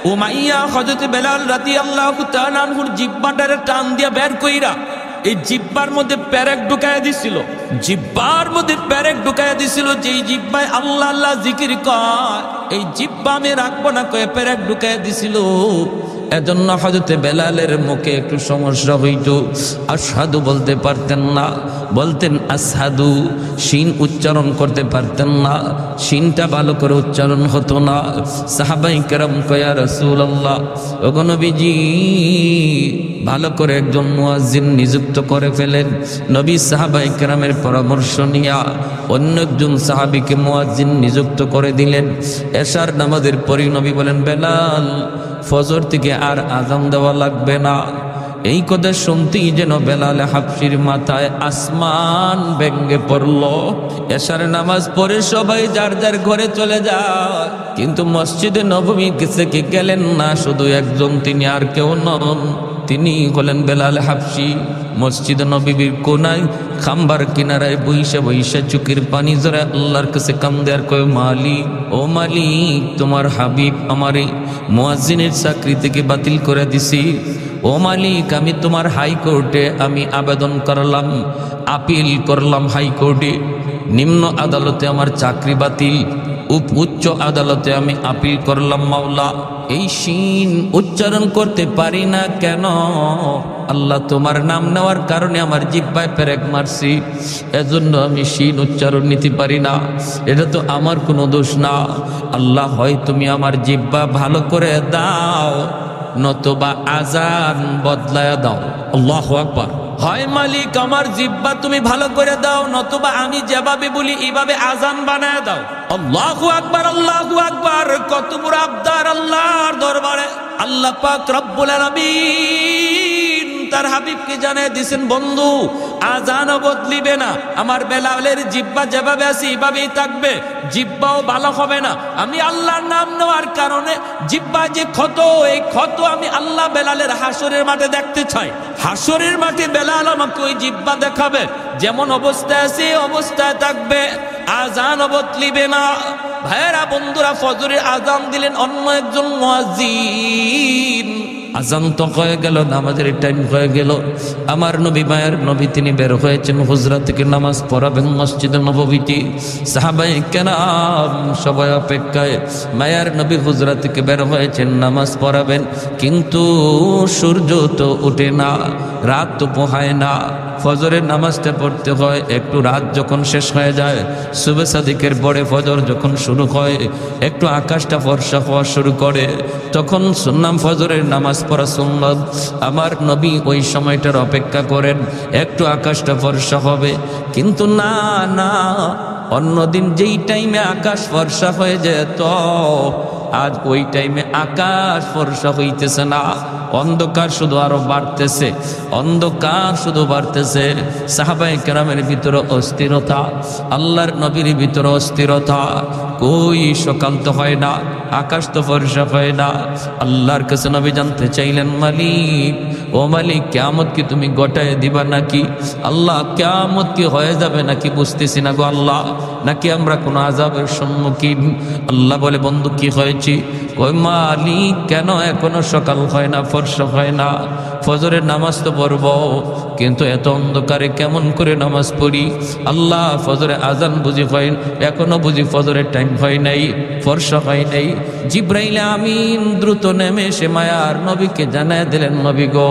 Umayya হযরত বেলাল রাদিয়াল্লাহু তাআলা আনহুর জিহ্বাটারে টান দিয়া বের কইরা এই জিহ্বার মধ্যে পেরেক ঢুকায়া দিছিল, জিহ্বার মধ্যে পেরেক ঢুকায়া দিছিল। যেই জিহ্বায় আল্লাহ আল্লাহ জিকির কয় এই জিহ্বা আমি রাখবো না কয়ে পেরেক ঢুকায়া দিছিল। এজন্য হযরতে বেলালের মুখে একটু সমস্যা হইত, আশহাদু বলতে পারতেন না, বলতেন আসহাদু, শিন উচ্চারণ করতে পারতেন না, শিনটা ভালো করে উচ্চারণ হতো না। সাহাবায়ে কেরাম কয় ইয়া রাসূলুল্লাহ, ওগো নবীজি ভালো করে একজন মুয়াজ্জিন নিযুক্ত করে ফেলেন। নবী সাহাবায়ে কেরামের পরামর্শ নিয়া অন্য একজন সাহাবীকে মুয়াজ্জিন নিযুক্ত করে দিলেন। এশার নামাজের পরই নবী বলেন, বেলাল ফজর থেকে আর আযান দেওয়া লাগবে না। এই কথা শুনতেই যেন বেলাল হাবশির মাথায় আসমান ভেঙে পড়ল। এশার নামাজ পড়ে সবাই যার যার ঘরে চলে যায়, কিন্তু মসজিদে নববী কাছে কে গেলেন না শুধু একজন, তিনি আর কেউ নন, তিনি হলেন বেলাল হাবশি। মসজিদে নববীর কোনায় খাম্বার কিনারায় বইসা বইসা চোখের পানি জড়ায় আল্লাহর কাছে কান্দে আর কয়, মালিক ও মালিক, তোমার হাবিব আমারে মুয়াজ্জিনের চাকরি থেকে বাতিল করে দিছি। ও মালিক, আমি তোমার হাইকোর্টে আমি আবেদন করলাম, আপিল করলাম হাইকোর্টে, নিম্ন আদালতে আমার চাকরি বাতিল, উচ্চ আদালতে আমি আপিল করলাম। মাওলা, এই শিন উচ্চারণ করতে পারি না কেন? আল্লাহ, তোমার নাম নেওয়ার কারণে আমার জিহ্বায় পেরেক মারছি, এজন্য আমি শিন উচ্চারণ নিতে পারি না। এটা তো আমার কোনো দোষ না। আল্লাহ, হয় তুমি আমার জিহ্বা ভালো করে দাও, নতুবা আজান বদলায়া দাও। আল্লাহু আকবার। হয় মালিক আমার জিহ্বা তুমি ভালো করে দাও, নতুবা আমি যেভাবে বলি এইভাবে আজান বানায় দাও। আল্লাহু আকবার, আল্লাহু আকবার। কত বড় আবদার আল্লাহর দরবারে। আল্লাহ পাক রব্বুল আলামিন তার হাবিবকে জানিয়ে দিয়েছেন, বন্ধু আজানও বদলিবে না, আমার বেলালের জিহ্বা যেভাবে আছে এইভাবেই থাকবে, জিহ্বাও ভালো হবে না। আমি আল্লাহর নাম নেওয়ার কারণে জিহ্বা যে ক্ষত, এই ক্ষত আমি আল্লাহ বেলালের হাসরের মাঠে দেখতে চাই। হাসরের মাঠে বেলাল আমাকে ওই জিহ্বা দেখাবে, যেমন অবস্থায় আছে অবস্থায় থাকবে, আজানও বদলিবে না। ভাইরা বন্ধুরা, ফজরের আজান দিলেন অন্য একজন মুয়াজ্জিন। আজান তো হয়ে গেল, নামাজের টাইম হয়ে গেল। আমার নবী, মায়ের নবী, তিনি বের হয়েছেন হুজরা থেকে নামাজ পড়াবেন মসজিদে নববীতে। সাহাবায়ে কেরাম সবাই অপেক্ষায়, মায়ের নবী হুজরা থেকে বের হয়েছেন নামাজ পড়াবেন, কিন্তু সূর্য তো ওঠে না, রাত তো পোহায় না। ফজরের নামাজটা পড়তে হয়, একটু রাত যখন শেষ হয়ে যায়, সুবহে সাদিকের পরে ফজর যখন শুরু হয়, একটু আকাশটা ফর্সা হওয়া শুরু করে, তখন সুন্নাত ফজরের নামাজ পড়া সুন্নাত। আমার নবী ওই সময়টার অপেক্ষা করেন, একটু আকাশটা ফর্সা হবে। কিন্তু না না, অন্যদিন যেই টাইমে আকাশ ফর্সা হয়ে যেত, আজ ওই টাইমে আকাশ ফর্সা হইতেছে না, অন্ধকার শুধু আরো বাড়তেছে, অন্ধকার শুধু বাড়তেছে। সাহাবায়ে কেরামের ভিতরে অস্থিরতা, আল্লাহর নবীর ভিতরে অস্থিরতা। কই সকাল তো হয় না, আকাশ তো ফর্সা হয় না। আল্লাহর কাছে নবী জানতে চাইলেন, মালিক ও মালিক, কিয়ামত কি তুমি গোটায় দিবা নাকি? আল্লাহ, কিয়ামত কি হয়ে যাবে নাকি বুঝতেছি না গো আল্লাহ, নাকি আমরা কোনো আযাবের সম্মুখীন? আল্লাহ বলে, বন্ধু কি হয়েছে? কই মালিক, কেন এখনো সকাল হয় না, ফর্সা হয় না? ফজরের নামাজ তো পড়ব, কিন্তু এত অন্ধকারে কেমন করে নামাজ পড়ি? আল্লাহ, ফজরে আজান বুঝি হয়, এখনো বুঝি ফজরের টাইম হয় নাই, ফর্সা হয় নাই। জিব্রাইল আমিন দ্রুত নেমে এসে মায়ার নবীকে জানায় দিলেন, নবী গো,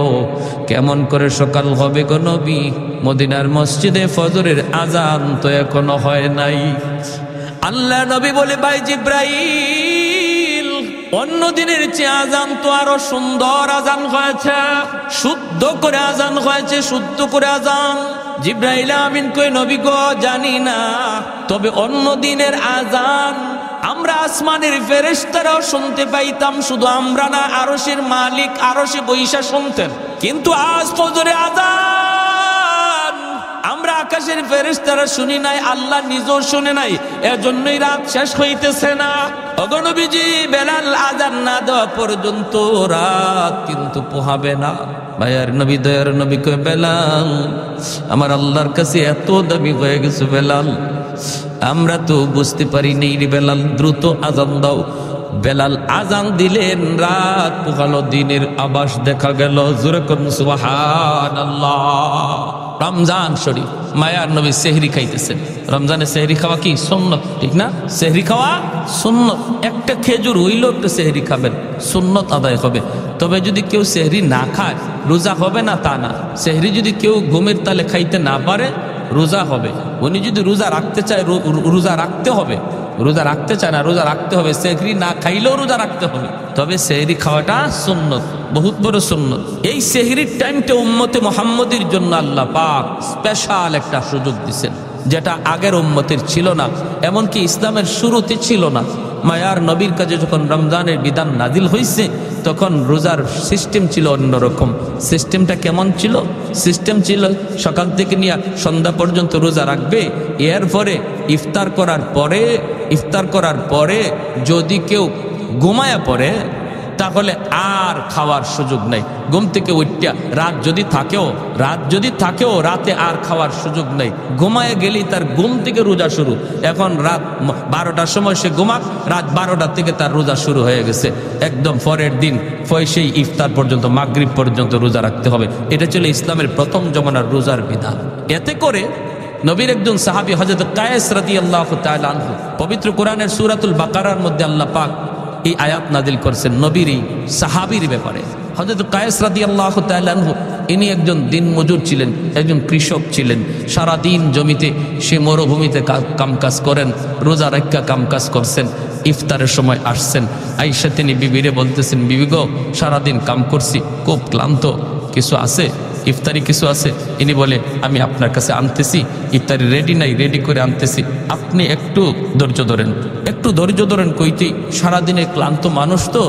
কেমন করে সকাল হবে গো নবী? মদিনার মসজিদে ফজরের আজান তো এখনো হয় নাই। আল্লাহ নবী বলে, ভাই জিব্রাইল, অন্য দিনের চেয়ে আজান তো আরো সুন্দর আজান হয়েছে, শুদ্ধ করে আজান হয়েছে, শুদ্ধ করে আজান। জিব্রাইল আমিন কই, নবী গো, জানি না, তবে অন্য দিনের আজান আমরা আসমানের ফেরেশতারাও শুনতে পাইতাম, শুধু আমরা না, আরশের মালিক আরশে বৈশা শুনতেন। কিন্তু আজ ফজরে আজান আমরা আকাশের ফেরেশতারা শুনি নাই, আল্লাহ নিজেও শুনে নাই, এজন্যই রাত শেষ হইতেছে না। ওগো নবীজি, বেলাল আজান না দেওয়া পর্যন্ত রাত কিন্তু পোহাবে না। ভাইয়ার নবী, দয়ার নবী কই, বেলাল, আমার আল্লাহর কাছে এত দাবি হয়ে গেছে বেলাল, আমরা তো বুঝতে পারি নেই রে বেলাল, দ্রুত আজান দাও। বেলাল আজান দিলেন, রাত পোহালো, দিনের আবাস দেখা গেল। জোরে করুন সুবহানাল্লাহ। রমজান শরীফ, মায়ার নবী সেহরি খাইতেছেন। রমজানে সেহরি খাওয়া কি সুন্নত, ঠিক না? সেহরি খাওয়া সুন্নত। একটা খেজুর হইলেও একটা সেহরি খাবেন, সুন্নত আদায় হবে। তবে যদি কেউ সেহরি না খায় রোজা হবে না তা না। সেহরি যদি কেউ ঘুমের তালে খাইতে না পারে রোজা হবে। উনি যদি রোজা রাখতে চায় রোজা রাখতে হবে, রোজা রাখতে চায় না রোজা রাখতে হবে। সেহরি না খাইলেও রোজা রাখতে হবে, তবে সেহরি খাওয়াটা সুন্নত, বহুত বড় সুন্নত। এই সেহরির টাইমটা উম্মতে মুহাম্মদীর জন্য আল্লাহ পাক স্পেশাল একটা সুযোগ দিয়েছেন, যেটা আগের উম্মতের ছিল না, এমনকি ইসলামের শুরুতে ছিল না। মায়ার নবীর কাছে যখন রমজানের বিধান নাজিল হয়েছে তখন রোজার সিস্টেম ছিল অন্যরকম। সিস্টেমটা কেমন ছিল? সিস্টেম ছিল সকাল থেকে নিয়ে সন্ধ্যা পর্যন্ত রোজা রাখবে, এরপরে ইফতার করার পরে যদি কেউ ঘুমায়া পড়ে তাহলে আর খাওয়ার সুযোগ নাই। ঘুম থেকে উঠিয়া রাত যদি থাকেও রাতে আর খাওয়ার সুযোগ নাই। ঘুমায় গেলেই তার ঘুম থেকে রোজা শুরু। এখন রাত 12টার সময় সে ঘুমাক, রাত 12টা থেকে তার রোজা শুরু হয়ে গেছে। একদম পরের দিন সেই ইফতার পর্যন্ত, মাগরিব পর্যন্ত রোজা রাখতে হবে। এটা ছিল ইসলামের প্রথম জমানার রোজার বিধান। এতে করে নবীর একজন সাহাবী হযরত কায়েস রাদিয়াল্লাহু তাআলা আনহু, পবিত্র কোরআনের সূরাতুল বাকারার মধ্যে আল্লাহ পাক এই আয়াত নাজিল করছেন নবীর এই সাহাবীর ব্যাপারে। হযরত কায়েস রাদিয়াল্লাহু তাআলা আনহু ইনি একজন দিনমজুর ছিলেন, একজন কৃষক ছিলেন। সারা দিন জমিতে সে মরুভূমিতে কামকাজ করেন, রোজা রাখা কামকাজ করছেন। ইফতারের সময় আসছেন, আয়েশা তিনি বিবিরে বলতেছেন, বিবি গো সারাদিন কাম করছি, খুব ক্লান্ত, কিছু আছে ইফতারি কিছু আছে? ইনি বলে, আমি আপনার কাছে আনতেছি, ইফতারি রেডি নাই, রেডি করে আনতেছি, আপনি একটু ধৈর্য ধরেন কইতেই সারাদিনে ক্লান্ত মানুষ তো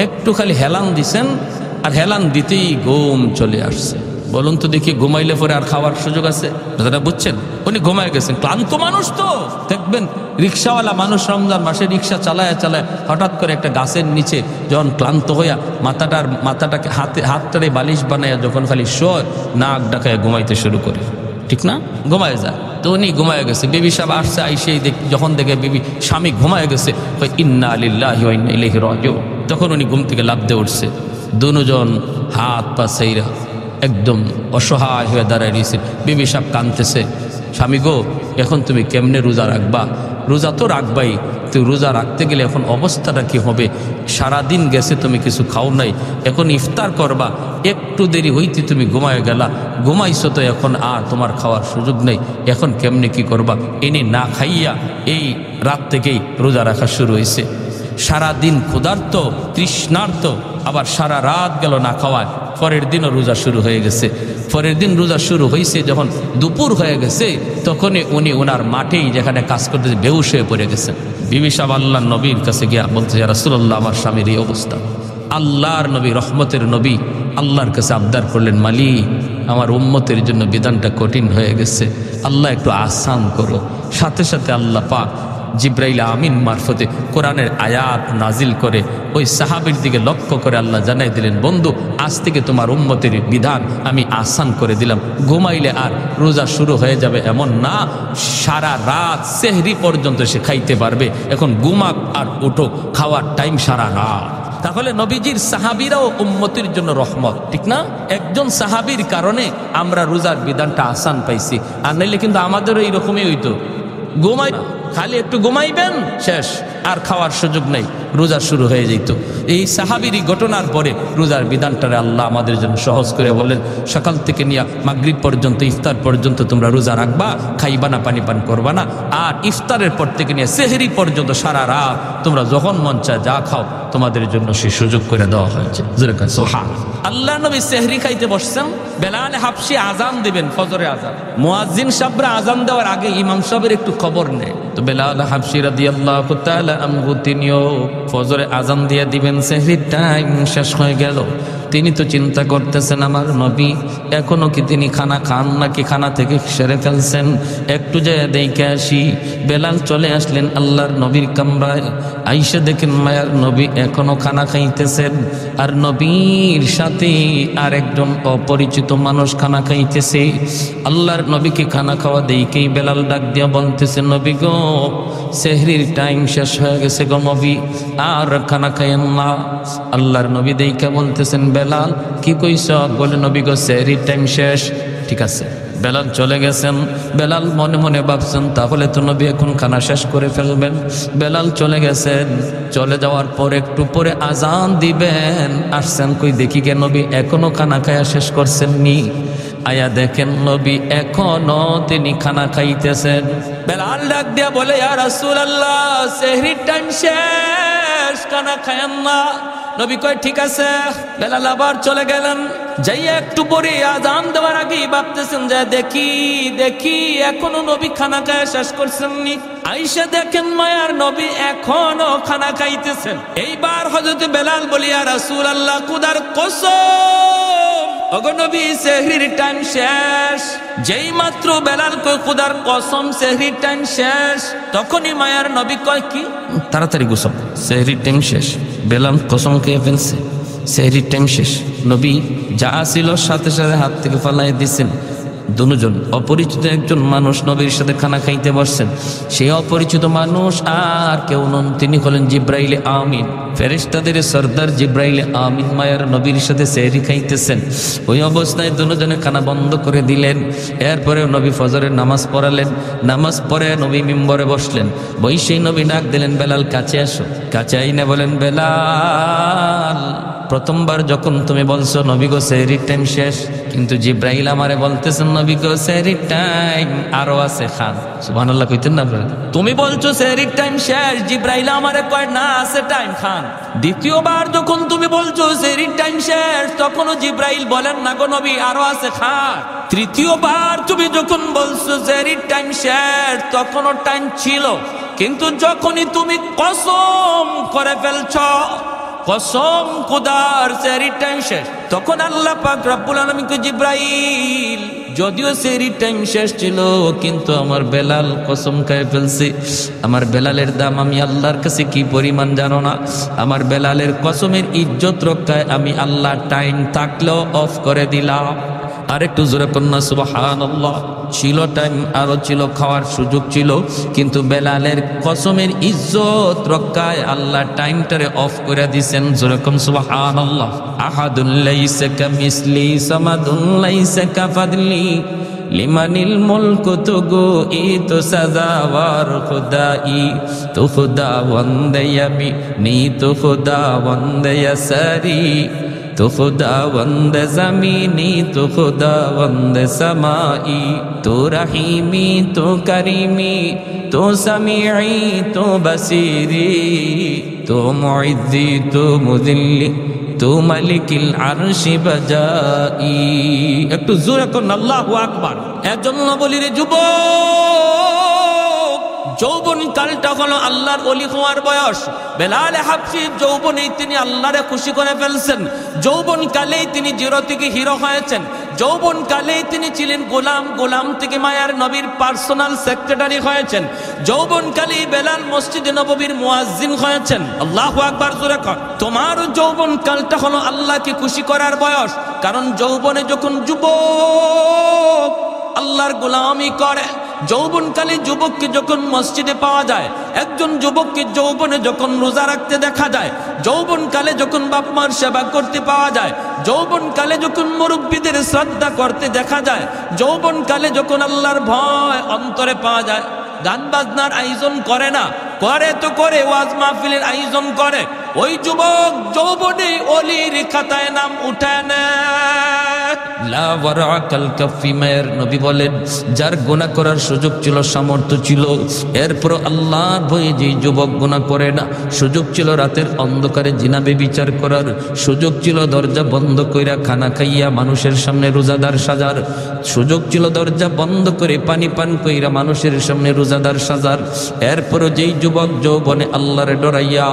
একটু খালি হেলান দিছেন, আর হেলান দিতেই ঘুম চলে আসছে। বলুন তো দেখি, ঘুমাইলে পরে আর খাওয়ার সুযোগ আছে? দাদা বুঝছেন, উনি ঘুমায় গেছেন, ক্লান্ত মানুষ তো। দেখবেন রিক্সাওয়ালা মানুষ রমজান মাসে রিক্সা চালায় হঠাৎ করে একটা গাছের নিচে যখন ক্লান্ত হইয়া মাথাটাকে হাতটারে বালিশ বানাইয়া যখন খালি শোয়, নাক ডাকায় ঘুমাইতে শুরু করে, ঠিক না? ঘুমায় যায়। তো উনি ঘুমায় গেছে। বিবি সাহেব আসছে, আইসেই যখন দেখে বিবি স্বামী ঘুমায় গেছে, ইন্না লিল্লাহি ওয়া ইন্না ইলাইহি রাজিউন, তখন উনি ঘুম থেকে লাফ দিয়ে উঠছে। দুজন হাত পা সেইরা একদম অসহায় হয়ে দাঁড়ায় রয়েছে। বিবি সাহেব কাঁদতেছে, স্বামী গো এখন তুমি কেমনে রোজা রাখবা? রোজা তো রাখবাই, তো রোজা রাখতে গেলে এখন অবস্থাটা কি হবে? সারাদিন গেছে তুমি কিছু খাও নাই, এখন ইফতার করবা, একটু দেরি হইতে তুমি ঘুমায় গেলা, ঘুমাইছো তো এখন আর তোমার খাওয়ার সুযোগ নেই, এখন কেমনে কি করবা? এনে না খাইয়া এই রাত থেকেই রোজা রাখা শুরু হয়েছে। সারাদিন ক্ষুধার্ত তৃষ্ণার্ত, আবার সারা রাত গেল না খাওয়ায়। পরের দিনও রোজা শুরু হয়ে গেছে। পরের দিন রোজা শুরু হয়েছে, যখন দুপুর হয়ে গেছে তখনই উনি ওনার মাঠেই যেখানে কাজ করতে বেহুশ হয়ে পড়ে গেছেন। বিবি সাহেব আল্লাহর নবীর কাছে গিয়া বলছে, ইয়া রাসূলুল্লাহ, আমার স্বামীর এই অবস্থা। আল্লাহর নবী, রহমতের নবী আল্লাহর কাছে আবদার করলেন, মালিক আমার উম্মতের জন্য বিধানটা কঠিন হয়ে গেছে, আল্লাহ একটু আসান করো। সাথে সাথে আল্লাহ পাক জিব্রাইল আমিন মারফতে কোরআনের আয়াত নাজিল করে ওই সাহাবীর দিকে লক্ষ্য করে আল্লাহ জানাই দিলেন, বন্ধু আজ থেকে তোমার উম্মতের বিধান আমি আসান করে দিলাম। ঘুমাইলে আর রোজা শুরু হয়ে যাবে এমন না, সারা রাত সেহরি পর্যন্ত সে খাইতে পারবে। এখন ঘুমাক আর উঠো, খাওয়ার টাইম সারা রাত। তাহলে নবীজির সাহাবীরাও উম্মতির জন্য রহমত, ঠিক না? একজন সাহাবীর কারণে আমরা রোজার বিধানটা আসান পাইছি, আর নাইলে কিন্তু আমাদেরও এইরকমই হইতো। ঘুমাই খালি একটু ঘুমাইবেন, শেষ, আর খাওয়ার সুযোগ নেই, রোজা শুরু হয়ে যেত। এই সাহাবীরই ঘটনার পরে রোজার বিধানটারে আল্লাহ আমাদের জন্য সহজ করে বললেন, সকাল থেকে নিয়ে মাগরিব পর্যন্ত, ইফতার পর্যন্ত তোমরা রোজা রাখবা, খাইবা না, পানি পান করবা না। আর ইফতারের পর থেকে নিয়ে সেহরি পর্যন্ত সারা রাত তোমরা যখন মন চায় যা খাও, তোমাদের জন্য সে সুযোগ করে দেওয়া হয়েছে। আল্লাহ নবী সেহরি খাইতে বসছেন, বেলাল হাবশি আজান দিবেন, ফজরের আজান। মুয়াজ্জিন সাহেবরা আজান দেওয়ার আগে ইমাম সাহেবের একটু খবর নেয়। তো বেলাল হাবশি রাদিয়াল্লাহু তাআলা আনহু তিনিও ফজরে আজান দিয়ে দিবেন, সেহরির টাইম শেষ হয়ে গেল। তিনি তো চিন্তা করতেছেন, আমার নবী এখনো কি তিনি খানা খান নাকি খানা থেকে সেরে ফেলছেন, একটু যায় দেখে আসি। বেলাল চলে আসলেন আল্লাহর নবীর কামরায়, আইসা দেখেন মায়ার নবী এখনো খানা খাইতেছেন, আর নবীর সাথে আর একজন অপরিচিত মানুষ খানা খাইতেছে। আল্লাহর নবীকে খানা খাওয়া দেখেই বেলাল ডাক দিয়া বলতেছে, নবী গো সেহরির টাইম শেষ হয়ে গেছে গো নবী, আর খানা খাইয়েন না। আল্লাহর নবী দেইখা বলতেছেন, বেলাল কি কইছ? বলে, নবী গো সেহরির টাইম শেষ। ঠিক আছে, বেলাল চলে গেছেন। বেলাল মনে মনে ভাবছেন, তাহলে তো নবী এখন খানা শেষ করে ফেলবেন। বেলাল চলে গেছেন। চলে যাওয়ার পর একটু পরে আজান দিবেন, আসছেন কই দেখি কে নবী এখনো খানা খায়া শেষ করছেননি। আয়া দেখেন নবী এখনো তিনি খানা খাইতেছেন। বেলাল ডাক দিয়া বলে, ইয়া রাসূলুল্লাহ, সেহরির টাইম শেষ, খানা খায়েন না। নবী কয় ঠিক আছে। বেলাল আবার চলে গেলেন। যাইয়া একটু পরে আজান দেওয়ার আগেই ভাবতেছেন যে দেখি দেখি এখনো নবী খানা খায় শেষ করছেননি। আইসা দেখেন মায়ার নবী এখনো খানা খাইতেছেন। এইবার হযরত বেলাল বলি, ইয়া রাসূলুল্লাহ, খুদার কসম, ওগো নবী সেহরির টাইম শেষ। যেই মাত্র বেলাল কয় খুদার কসম সেহরির টাইম শেষ, তখনই মায়ার নবী কয় কি, তাড়াতাড়ি গোসল, সেহরির টাইম শেষ। বেলাল কসম খেয়ে ফেলছে, সেহরির টাইম শেষ। নবী যা ছিল সাথে সাথে হাত থেকে ফালাই দিচ্ছেন। দুজন অপরিচিত একজন মানুষ নবীর সাথে খানা খাইতে বসছেন। সেই অপরিচিত মানুষ আর কেউ নন, তিনি হলেন জিব্রাইল আমিন, ফেরেশতাদের সর্দার জিব্রাইল আমিন মায়ার নবীর সাথে সেহরি খাইতেছেন। ওই অবস্থায় দুজনে খানা বন্ধ করে দিলেন। এরপরে নবী ফজরের নামাজ পড়ালেন। নামাজ পড়ে নবী মিম্বরে বসলেন। বৈশেই নবী ডাক দিলেন, বেলাল কাছে আসো। কাছে আইনে বলেন, বেলাল, প্রথমবার যখন তুমি বলছো নবী গো সেহরির টাইম শেষ, কিন্তু জিব্রাইল আমারে বলতেছেন নবী গো সেহরির টাইম আরো আছে, খান। সুবহানাল্লাহ কইতেন না আপনারা? তুমি বলছো সেহরির টাইম শেষ, জিব্রাইল আমারে কয় না আছে টাইম, খান। দ্বিতীয়বার যখন তুমি বলছো সেহরির টাইম শেষ, তখনও জিব্রাইল বলেন না গো নবী আরো আছে, খান। তৃতীয়বার তুমি যখন বলছো সেহরির টাইম শেষ, তখনও টাইম ছিল, কিন্তু যখনই তুমি কসম করে ফেলছো, কসম খোদার সেহরির টাইম শেষ, তখন আল্লাহ পাক রব্বুল আলামিন কে, জিব্রাইল, যদিও সেহরির টাইম শেষ ছিল, কিন্তু আমার বেলাল কসম খেয়ে ফেলছে। আমার বেলালের দাম আমি আল্লাহর কাছে কি পরিমাণ জানো না? আমার বেলালের কসমের ইজ্জত রক্ষায় আমি আল্লাহ টাইম থাকলেও অফ করে দিলাম। আর একটু জোরে কন্যা সুবহানাল্লাহ। ছিল টাইম, আরো ছিল, খাওয়ার সুযোগ ছিল, কিন্তু বেলালের কসমের ইজ্জত রক্ষায় আল্লাহ টাইমটারে অফ করে দিয়েছেন। জোরে কোন সুবহানাল্লাহ। আহাদুল লাইসা কামিসলি সামাদুল লাইসা কাফাদলি লিমানিল মুলকু তুগু ই তো সাজাওয়ার খুদাই তো খুদা বন্দে আমি নি তো খুদা বন্দে সারি তো খুদা বন্দে জমিনি তো খুদা বন্দে সমাই তো রহিমি তো করিমি তো সামিঈ তো বসিরি তো মুইজ্জি তো মুযিল্লি তো মালিকিল আরশি বাজাই। একটু জোরে করুন আল্লাহু আকবার। এজন্য বলি রে যুবক, যৌবন কালটা হলো আল্লাহর ওলি হওয়ার বয়স। বেলাল হাবশী যৌবনেই তিনি আল্লাহরে খুশি করে ফেলছেন। যৌবন কালেই তিনি জিরো থেকে হিরো হয়েছেন। যৌবন কালেই তিনি ছিলেন গোলাম, গোলাম থেকে মায়ার নবীর পার্সোনাল সেক্রেটারি হয়েছেন। যৌবন কালেই বেলাল মসজিদে নববীর মুয়াজ্জিন হয়েছেন। আল্লাহু আকবার জোরে কর। তোমার যৌবন কালটা হলো আল্লাহকে খুশি করার বয়স। কারণ যৌবনে যখন যুবক আল্লাহর গোলামি করে, যৌবনকালে যুবককে যখন মসজিদে পাওয়া যায়, একজন যুবককে যৌবনে যখন রোজা রাখতে দেখা যায়, যৌবনকালে যখন বাপ মার সেবা করতে পাওয়া যায়, যৌবনকালে যখন মুরব্বীদের শ্রদ্ধা করতে দেখা যায়, যৌবনকালে যখন আল্লাহর ভয় অন্তরে পাওয়া যায়, গান বাজনার আয়োজন করে না, করে তো করে ওয়াজ মাহফিলের আয়োজন করে, ওই যুবক যৌবনে ওলির খাতায় নাম উঠায় নেয়। লা ওয়ারাকাল কাফি, মায়ের নবী বলেন, যার গুনাহ করার সুযোগ ছিল, সামর্থ্য ছিল, এরপর আল্লাহর ভয়ে যে যুবক গুনাহ করে না, সুযোগ ছিল রাতের অন্ধকারে জিনা ব্যভিচার করার, সুযোগ ছিল দরজা বন্ধ কইরা খানা খাইয়া মানুষের সামনে রোজাদার সাজার, সুযোগ ছিল দরজা বন্ধ করে পানি পান কইরা মানুষের সামনে রোজাদার সাজার, এরপরও যেই যুবক যৌবনে আল্লাহরে ডরাইয়া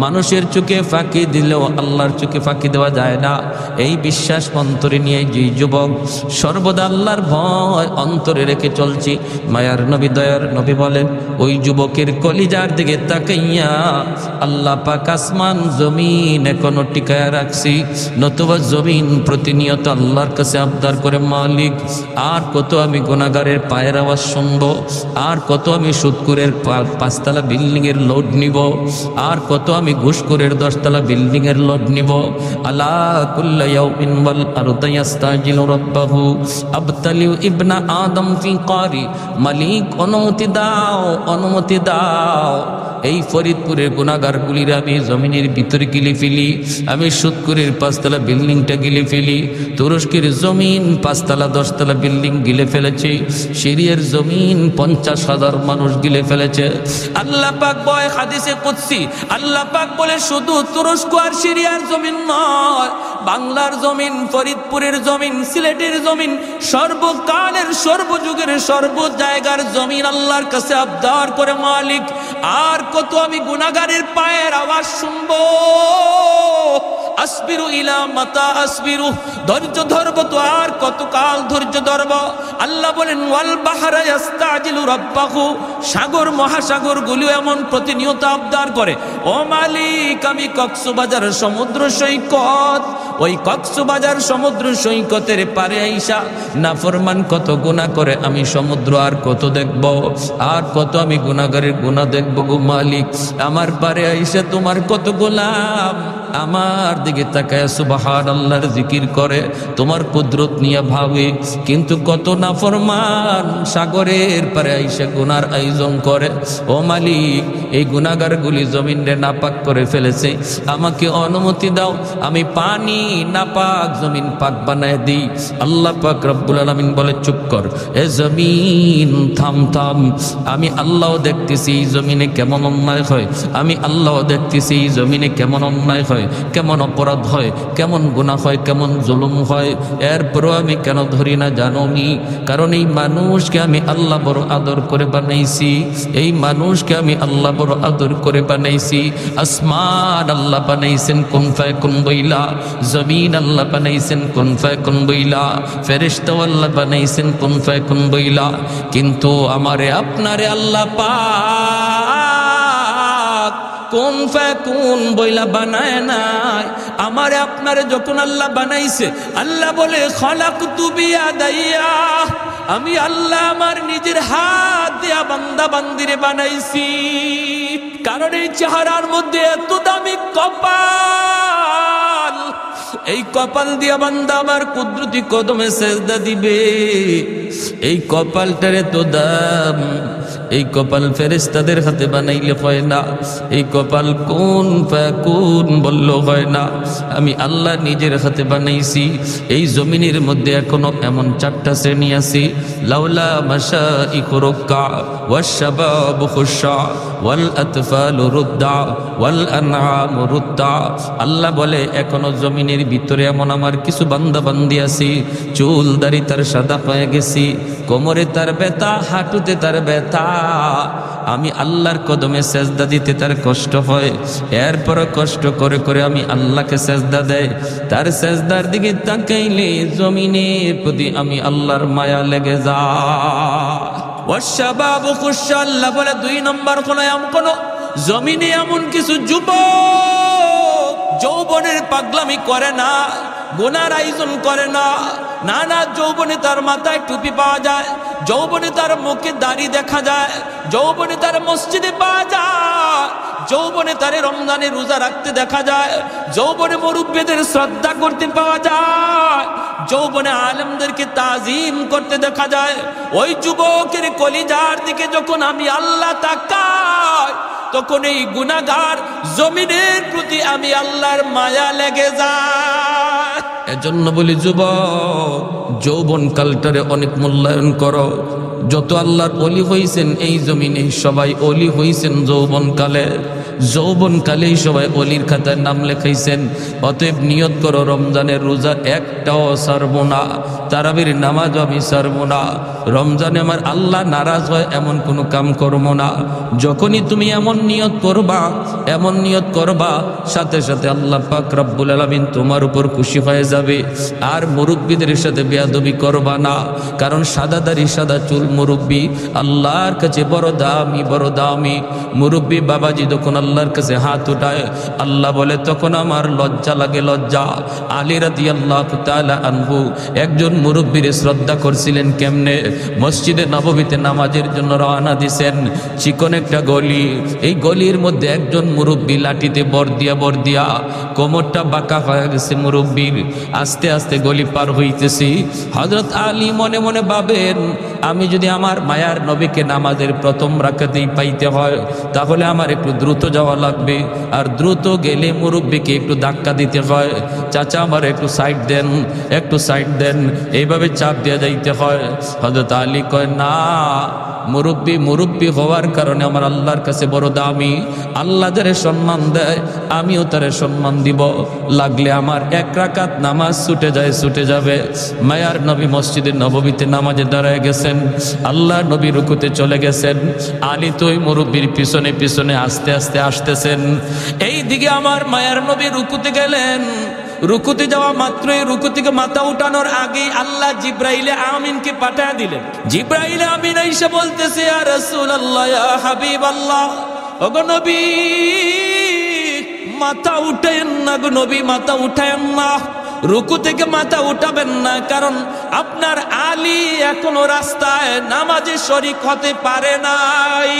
মানুষের চোখে ফাঁকি দিলেও আল্লাহর চোখে ফাঁকি দেওয়া যায় না, এই বিশ্বাস অন্তরে নিয়ে যেই যুবক সর্বদা আল্লাহর ভয় অন্তরে রেখে চলছি, মায়ার নবী দয়ার নবী বলেন ওই যুবকের কলিজার দিকে তাকাইয়া আল্লাহ পাক আসমান জমিন এখনো টিকায়া রাখছি, নতুবা জমিন প্রতিনিয়ত আল্লাহর কাছে আবদার করে মালিক আর কত আমি গুনাহগারের পায়ের আওয়াজ শুনবো, আর কত আমি সুদখোরের 5তলা বিল্ডিং এর লোড নিব, আর কত আমি ঘুষখোরের 10তলা বিল্ডিং এর লোড নিব। আলা কুল্লা ইয়াউমিন ওয়াল আরদু ইস্তাজিলু রাব্বাহু আবতালিউ ইবনা আদম ফি কারি, মালিক অনুমতি দাও, অনুমতি দাও, এই ফরিদপুরের গুনাহগারগুলির আমি জমিনের ভিতরে গিলে ফেলি, আমি সুদখোরের 5তলা বিল্ডিংটা গিলে ফেলি। তুরস্কের জমিন 5তলা 10তলা বিল্ডিং গিলে ফেলেছে, সিরিয়ার জমিন 50,000 মানুষ গিলে ফেলেছে। আল্লাহ পাক বলে হাদিসে কুদসি, আল্লাহ পাক বলে শুধু তুরস্ক আর সিরিয়ার জমিন নয়, বাংলার জমিন, ফরিদপুরের জমিন, সিলেটের জমিন, সর্বকালের সর্বযুগের সর্ব জায়গার জমিন আল্লাহর কাছে আবদার করে মালিক আর কত আমি গুনাহগারের পায়ের আওয়াজ শুনবো। আসবিরু ইলা মাতা আসবিরু, ধৈর্য ধরবো তো আর কতকাল ধৈর্য ধরবো। আল্লাহ বলেন ওয়াল বাহরা ইস্তাজিলু রাব্বাহু, সাগর মহাসাগর গুলো এমন প্রতিনিয়ত আবদার করে ও মালিক আমি কক্সবাজার সমুদ্র সৈকত, ওই কক্সবাজার সমুদ্র সৈকতের পারে আইসা নাফরমান কত গুনাহ করে, আমি সমুদ্র আর কত দেখব, আর কত আমি গুনাহগারের গুনাহ দেখব গো মালিক। আমার পারে আইসা তোমার কত গোলাম আমার দিকে তাকায় সুবহানাল্লাহর জিকির করে, তোমার কুদরত নিয়ে ভাবে, কিন্তু কত নাফরমান সাগরের পারে আইসা গুনার আয়োজন করে। ও মালিক এই গুনাহগারগুলি জমিনে নাপাক করে ফেলেছে, আমাকে অনুমতি দাও আমি পানি নাপাক জমিন পাক বানায় দিই। আল্লাহ পাক রব্বুল আলামিন বলে চুপ কর, এ জমিন থাম থাম, আমি আল্লাহ দেখতেছি এই জমিনে কেমন অন্যায় হয়, আমি আল্লাহ দেখতেছি এই জমিনে কেমন অন্যায় হয়, কেমন অপরাধ হয়, কেমন গুনাহ হয়, কেমন জুলুম হয়, এরপরও আমি কেন ধরি না জানো নি? কারণ এই মানুষকে আমি আল্লাহ বড় আদর করে বানাইছি, এই মানুষকে আমি আল্লাহ বড় আদর করে বানাইছি। আসমান আল্লাহ বানাইছেন কুন ফায়াকুন বইলা, জমিন আল্লাহ বানাইছেন কুন ফায়াকুন বইলা, ফেরেশতাও আল্লাহ বানাইছেন কুন ফায়াকুন বইলা, কিন্তু আমারে আপনারে আল্লাহ পাক কুন ফায়াকুন বইলা বানায় নাই। আমারে আপনারে যখন আল্লাহ বানাইছে, আল্লাহ বলে খালাকতু বিয়াদাইয়া, আমি আল্লাহ আমার নিজের হাত দিয়া বান্দা বান্দিরে বানাইছি। কারণ এই চেহারার মধ্যে এত দামি কপাল, এই কপাল দিয়া বান্দা আমার কুদরতি কদমে সেজদা দিবে। এই কপালটারে তো দাম, এই কপাল ফেরেশতাদের হাতে বানাইলে হয় না, এই কপাল কুন ফায়াকুন বলল হয় না, আমি আল্লাহ নিজের হাতে বানাইছি। এই জমিনের মধ্যে এখনো এমন 4টা শ্রেণী আছে, লাউলা মাশাইখু রুক্কা ওয়াশ শাবাবু খুশা ওয়াল আতফালু রুদ্দা ওয়াল আনআমু রুদ্দা। আল্লাহ বলে এখনো জমিনের ভিতরে এমন আমার কিছু বান্দা বান্দি আছে, চুল দাড়ি তার সাদা হয়ে গেছে, কোমরে তার ব্যথা, হাঁটুতে তার ব্যথা, আমি আল্লাহর কদমে সেজদা দিতে তার কষ্ট হয়, এরপর কষ্ট করে করে আমি আল্লাহকে সেজদা দেয়। তার সেজদার দিকে তাকাইলে জমিনের প্রতি আমি আল্লাহর মায়া লেগে যায়। ওয়াশাবাবু খুশা, আল্লাহ বলে 2 নম্বর কোন জমিনে এমন কিছু যুবক যৌবনের পাগলামি করে না, গুনার আয়োজন করে না, না না, যৌবনে তার মাথায় টুপি পাওয়া যায়, যৌবনে তার মুখে দাড়ি দেখা যায়, যৌবনে তার মসজিদে পাওয়া যায়, যৌবনে তার রমজানে রোজা রাখতে দেখা যায়, যৌবনে মুরব্বিদের শ্রদ্ধা করতে পাওয়া যায়, যৌবনে আলেমদেরকে তাজিম করতে দেখা যায়। ওই যুবকের কলিজার দিকে যখন আমি আল্লাহ তাকাই, তখন এই গুনাহগার জমিনের প্রতি আমি আল্লাহর মায়া লেগে যায়। এজন্য বলি যুবক, যৌবন কালটারে অনেক মূল্যায়ন করো, যত আল্লাহর অলি হইছেন এই জমিনে সবাই অলি হইছেন যৌবনকালে, যৌবনকালেই সবাই অলির খাতায় নাম লেখাইছেন। অতএব নিয়ত করো রমজানের রোজা একটাও ছাড়বো না, তারাবির নামাজ আমি ছাড়বো না, রমজানে আমার আল্লাহ নারাজ হয় এমন কোনো কাম করবো না। যখনই তুমি এমন নিয়ত করবা, এমন নিয়ত করবা, সাথে সাথে আল্লাহ পাক রব্বুল আলামিন তোমার উপর খুশি হয়ে যাবে। আর মুরব্বীদের সাথে বেয়াদবি করবা না, কারণ সাদা দাড়ি সাদা চুল মুরব্বী আল্লাহর কাছে বড় দামি, বড় দামি। মুরব্বী বাবাজি যখন আল্লাহর কাছে হাত উঠায়, আল্লাহ বলে তখন আমার লজ্জা লাগে, লজ্জা। আলী রাদিয়াল্লাহু তাআলা আনহু একজন মুরব্বীর শ্রদ্ধা করছিলেন কেমনে? মসজিদে নববীতে নামাজের জন্য রওনা দিছেন, চিকন একটা গলি, এই গলির মধ্যে একজন মুরব্বী লাঠিতে বর দিয়া কোমরটা বাঁকা হয়ে গেছে মুরব্বীর। আস্তে আস্তে গলি পার হইতেছি, হযরত আলী মনে মনে ভাবেন, আমি যদি আমার মায়ার নবীকে নামাজের প্রথম রাকাতেই পাইতে হয় তাহলে আমার একটু দ্রুত যাওয়া লাগবে, আর দ্রুত গেলে মুরব্বীকে একটু ধাক্কা দিতে হয়। চাচা আমার একটু সাইড দেন, একটু সাইড দেন, এইভাবে চাপ দিয়ে যাইতে হয়। হযরত আলী কয়, না, মুরব্বী হওয়ার কারণে আমার আল্লাহর কাছে বড় দামি। আল্লাহ যারে সম্মান দেয় আমিও তারে সম্মান দিব, লাগলে আমার এক রাকাত নামাজ ছুটে যাবে। মায়ার নবী মসজিদের নববীতে নামাজে দাঁড়ায় গেছেন, আল্লাহ নবী রুকুতে চলে গেছেন। আলী তো ওই মুরব্বীর পিছনে পিছনে আস্তে আস্তে আসতেছেন। এই দিকে আমার মায়ার নবী রুকুতে গেলেন, রুকুতে যাওয়া মাত্রই রুকু থেকে মাথা উঠানোর আগেই আল্লাহ জিব্রাইলে আমিনকে পাঠিয়ে দিলেন। জিব্রাইলে আমিন আইসা বলতেছে, ইয়া রাসূলুল্লাহ, ইয়া হাবিবাল্লাহ, ওগো নবী মাথা উঠায়েন না, গো নবী মাথা উঠায়েন না, রুকু থেকে মাথা উঠাবেন না, কারণ আপনার আলী এখনো রাস্তায় নামাজে শরীক হতে পারে নাই।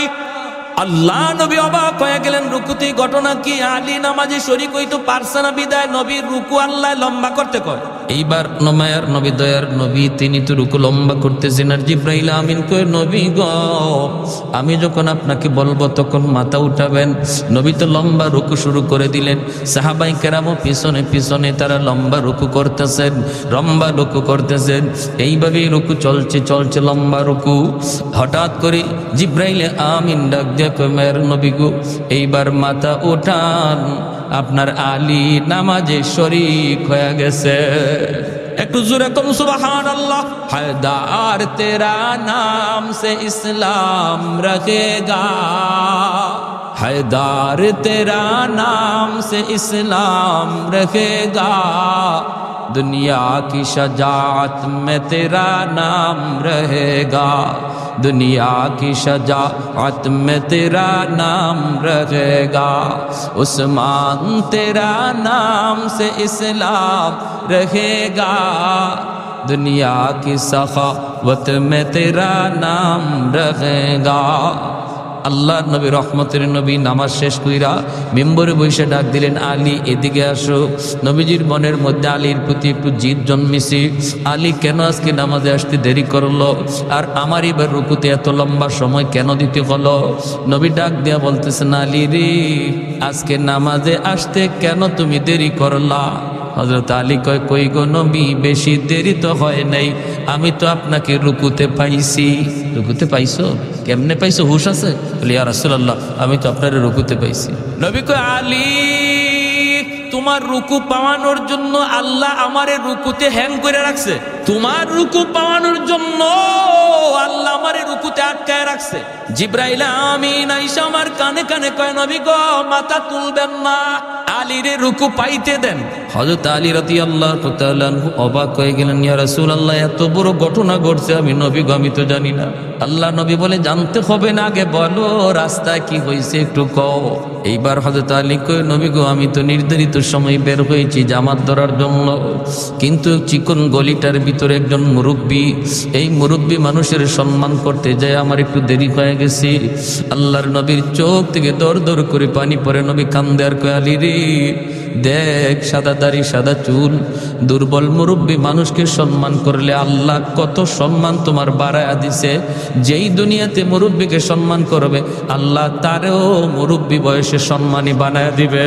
আল্লাহ নবী অবাক হয়ে গেলেন, রুকুতে ঘটনা কি? আলী নামাজে শরীক হইতো পারছে না বিদায় নবীর রুকু আল্লাহ লম্বা করতে কয়। এইবার মায়ার নবী, দয়ার নবী, তিনি তো রুকু লম্বা করতেছেন, আর জিব্রাইল আমিন কয়, নবী গো, আমি যখন আপনাকে বলবো তখন মাথা উঠাবেন। নবী তো লম্বা রুকু শুরু করে দিলেন। সাহাবাই কেরামও পিছনে পিছনে তারা লম্বা রুকু করতেছেন, লম্বা রুকু করতেছেন। এইভাবেই রুকু চলছে লম্বা রুকু। হঠাৎ করে জিব্রাইলে আমিন ডাক দিয়ে কয়, মায়ের নবী গো, এইবার মাথা উঠান, আপনার আলী নামাজে শরীক হয়ে গেছে। একটু জোরে কম সুবহানাল্লাহ। হায়দার তেরা নাম সে ইসলাম রখেগা, हैदार तेरा नाम से इस्लाम रखेगा, दुनिया की शजाअत में तेरा नाम रहेगा, दुनिया की शजाअत में तेरा नाम रहेगा, उस्मान तेरा नाम से इस्लाम रहेगा, दुनिया की सखावत में तेरा नाम रहेगा। আল্লাহ নবী রহমতের নবী নামাজ শেষ কইরা মেম্বরে বসে ডাক দিলেন, আলী এদিকে আসো। নবীজির মনের মধ্যে আলীর প্রতি একটু জিদ জন্মেছে। আলী কেন আজকে নামাজে আসতে দেরি করলো, আর আমার এবার রুকুতে এত লম্বা সময় কেন দিতে হলো? নবী ডাক দিয়া বলতেছেন, আলী রে, আজকে নামাজে আসতে কেন তুমি দেরি করলা? হযরত আলী কয়, কই গো নবী, বেশি দেরি তো হয় নাই, আমি তো আপনাকে রুকুতে পাইছি। রুকুতে পাইছো? কেমনে পাইছো, হুশ আছে? বলি, ইয়া রাসূলুল্লাহ, আমি তো আপনার রুকুতে পাইছি। নবী কয়, আলী, তোমার রুকু পাওয়ানোর জন্য আল্লাহ আমারে রুকুতে হ্যাং করে রাখছে। তোমার রুকু পাওয়ানোর জন্য আল্লাহ আমারে রুকুতে আটকায় রাখছে। জিব্রাইল আমিন আইসা আমার কানে কানে কয়, নবী গো, মাথা তুলবেন না, আলীরে রুকু পাইতে দেন। হযরত আলী রাদিয়াল্লাহু তাআলা আনহু অবাক হয়ে গেলেন, ইয়া রাসূলুল্লাহ, এত বড় ঘটনা ঘটছে, আমি নবী গো, আমি তো জানি না। আল্লাহ নবী বলে, জানতে হবে না, আগে বলো রাস্তায় কি হয়েছে একটু কও। এইবার হযরত আলী কয়, নবী গো, আমি তো নির্ধারিত সময় বের হয়েছি জামাত ধরার জন্য, কিন্তু চিকন গলিটার ভিতরে একজন মুরব্বী, এই মুরব্বী মানুষের সম্মান করতে যায় আমার একটু দেরি হয়ে গেছে। আল্লাহর নবীর চোখ থেকে দর দর করে পানি পড়ে। নবী কান্দে আর কয়, আলী রে, দেখ, সাদা দাড়ি সাদা চুল, দুর্বল মুরব্বী মানুষকে সম্মান করলে আল্লাহ কত সম্মান তোমার বাড়ায়া দিছে। যেই দুনিয়াতে মুরব্বীকে সম্মান করবে আল্লাহ তারেও মুরব্বী বয়সে সম্মানী বানায়া দিবে।